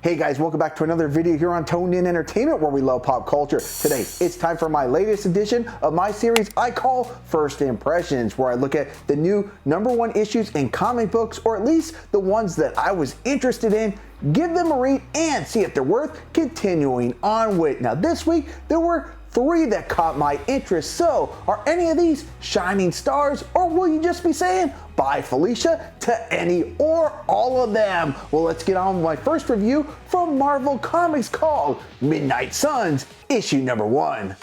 Hey guys, welcome back to another video here on Toned In Entertainment, where we love pop culture. Today, it's time for my latest edition of my series I call First Impressions, where I look at the new #1 issues in comic books, or at least the ones that I was interested in, give them a read, and see if they're worth continuing on with. Now this week, there were 3 that caught my interest. So, are any of these shining stars, or will you just be saying bye Felicia to any or all of them? Well, let's get on with my first review from Marvel Comics called Midnight Suns, issue #1.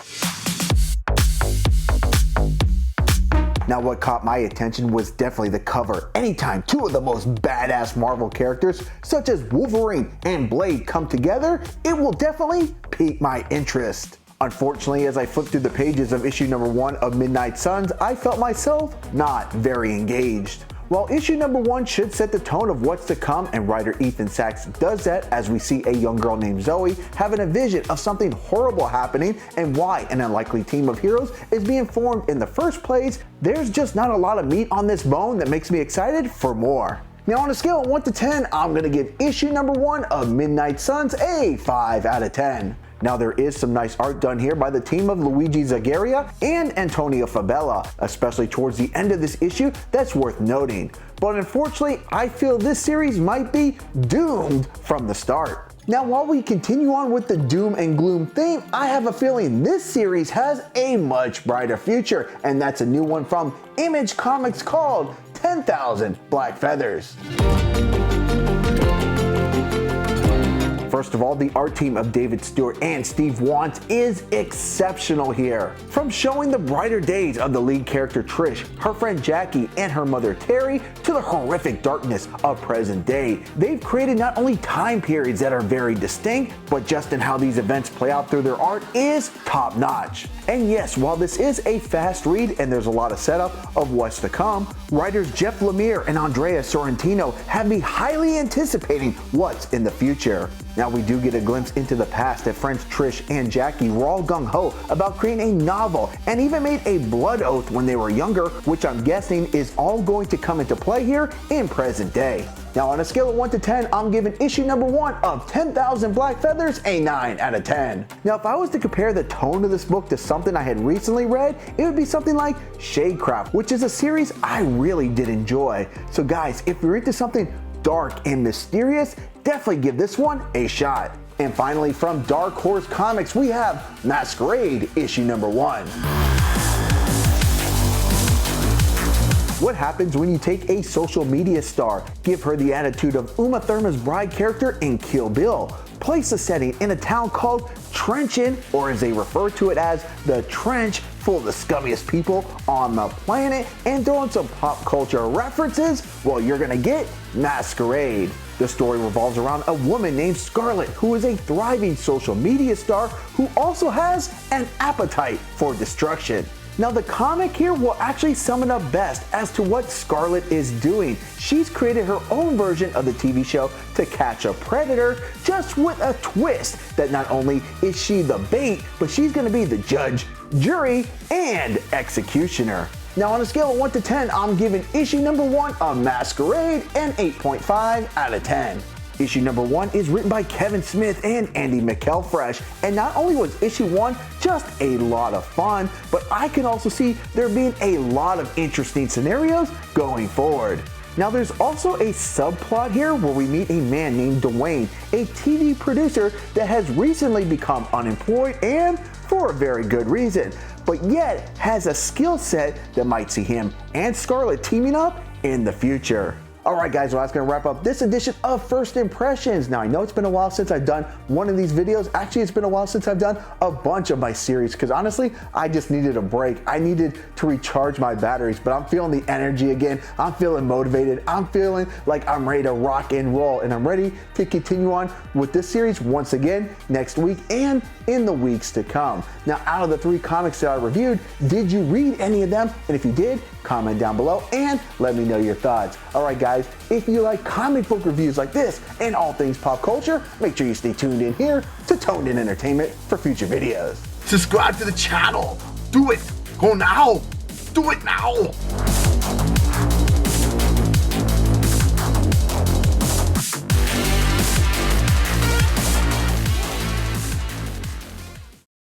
Now, what caught my attention was definitely the cover. Anytime 2 of the most badass Marvel characters, such as Wolverine and Blade, come together, it will definitely pique my interest. Unfortunately, as I flipped through the pages of issue #1 of Midnight Suns, I felt myself not very engaged. While issue #1 should set the tone of what's to come, and writer Ethan Sachs does that as we see a young girl named Zoe having a vision of something horrible happening and why an unlikely team of heroes is being formed in the first place, there's just not a lot of meat on this bone that makes me excited for more. Now, on a scale of 1 to 10, I'm going to give issue #1 of Midnight Suns a 5 out of 10. Now, there is some nice art done here by the team of Luigi Zagaria and Antonio Fabela, especially towards the end of this issue. That's worth noting. But unfortunately, I feel this series might be doomed from the start. Now, while we continue on with the doom and gloom theme, I have a feeling this series has a much brighter future, and that's a new one from Image Comics called 10,000 Black Feathers. First of all, the art team of David Stewart and Steve Wantz is exceptional here. From showing the brighter days of the lead character Trish, her friend Jackie, and her mother Terry, to the horrific darkness of present day, they've created not only time periods that are very distinct, but just in how these events play out through their art is top notch. And yes, while this is a fast read and there's a lot of setup of what's to come, writers Jeff Lemire and Andrea Sorrentino have me highly anticipating what's in the future. Now, we do get a glimpse into the past that friends Trish and Jackie were all gung-ho about creating a novel and even made a blood oath when they were younger, which I'm guessing is all going to come into play here in present day. Now, on a scale of 1 to 10, I'm giving issue #1 of 10,000 Black Feathers a 9 out of 10. Now, if I was to compare the tone of this book to something I had recently read, it would be something like Shadecraft, which is a series I really did enjoy. So guys, if you're into something dark and mysterious, definitely give this one a shot. And finally, from Dark Horse Comics, we have Maskerade, issue #1. What happens when you take a social media star, give her the attitude of Uma Thurman's bride character in Kill Bill, place the setting in a town called Trenchin, or as they refer to it as the Trench, full of the scummiest people on the planet, and throw in some pop culture references? Well, you're gonna get Maskerade. The story revolves around a woman named Scarlet, who is a thriving social media star who also has an appetite for destruction. Now, the comic here will actually sum it up best as to what Scarlet is doing. She's created her own version of the TV show to catch a predator, just with a twist that not only is she the bait, but she's going to be the judge, jury, and executioner. Now, on a scale of 1 to 10, I'm giving issue #1 of Maskerade an 8.5 out of 10. Issue #1 is written by Kevin Smith and Andy McElfresh, and not only was issue 1 just a lot of fun, but I can also see there being a lot of interesting scenarios going forward. Now, there's also a subplot here where we meet a man named Dwayne, a TV producer that has recently become unemployed, and for a very good reason, but yet has a skill set that might see him and Scarlet teaming up in the future. Alright guys, well, that's going to wrap up this edition of First Impressions. Now, I know it's been a while since I've done one of these videos. Actually, it's been a while since I've done a bunch of my series, because honestly, I just needed a break. I needed to recharge my batteries, but I'm feeling the energy again. I'm feeling motivated. I'm feeling like I'm ready to rock and roll, and I'm ready to continue on with this series once again next week and in the weeks to come. Now, out of the 3 comics that I reviewed, did you read any of them? And if you did, comment down below and let me know your thoughts. Alright guys, if you like comic book reviews like this and all things pop culture, make sure you stay tuned in here to Toned In Entertainment for future videos. Subscribe to the channel. Do it. Go now. Do it now.